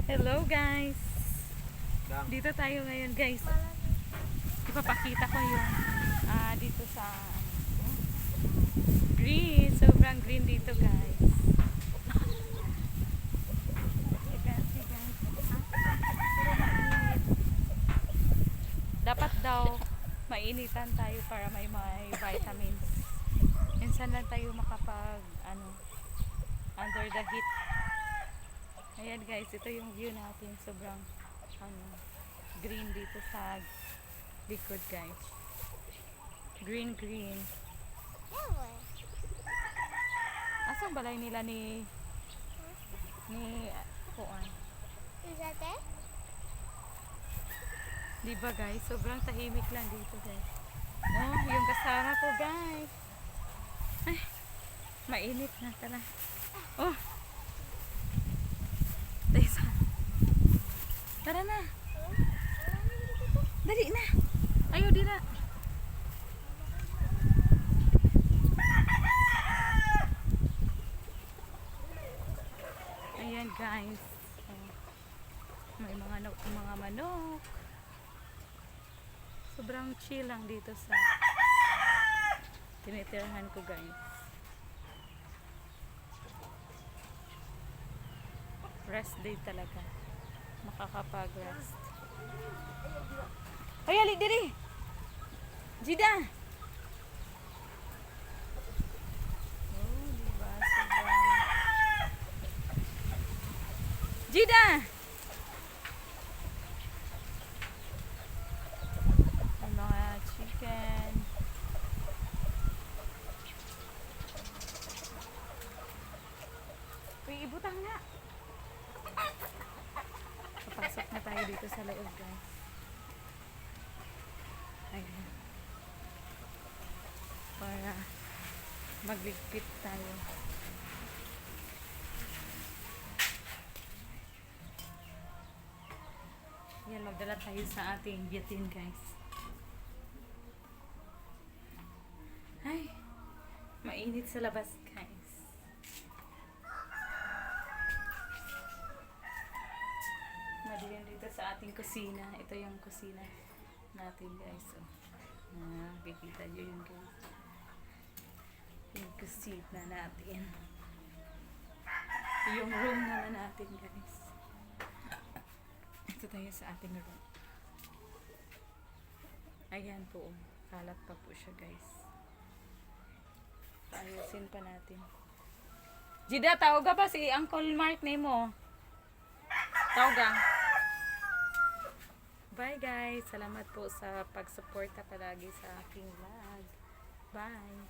Hello guys! Dito tayo ngayon guys. Ipapakita ko yung dito sa green. Sobrang green dito guys. Dapat daw mainitan tayo para may vitamins. Minsan lang tayo makapag under the heat. Ayan guys, ito yung view natin. Sobrang green dito sa likod guys. Green. Asang balay nila ni Kuan? Is that it? Diba guys, sobrang tahimik lang dito guys. Oh, yung kasama ko guys. Ay, mainit na tala. Oh. Tara na. Dali na. Ayaw dira. Ayan guys. May mga manok. Sobrang chill lang dito sa tinitirahan ko guys. Rest day talaga. Makakapag-rest. Hoy, ali diri. Jida. Oh, diba? Sobrang... Jida. May mga chicken. Uy, ibutang nga. Papasok na tayo dito sa loob guys. Ayan. Para magligpit tayo. Ayan, magdala tayo sa ating biotin guys. Ay, mainit sa labas guys. Madilim dito sa ating kusina. Ito yung kusina natin guys. So, kikita nyo yun guys. Yung kusina natin. Yung room naman natin guys. Ito tayo sa ating room. Ayan po. Kalat pa po siya guys. Ayusin pa natin. Jida, tawag pa si Uncle Mark Nemo. Tawag. Bye guys. Salamat po sa pagsuporta palagi sa aking vlog. Bye.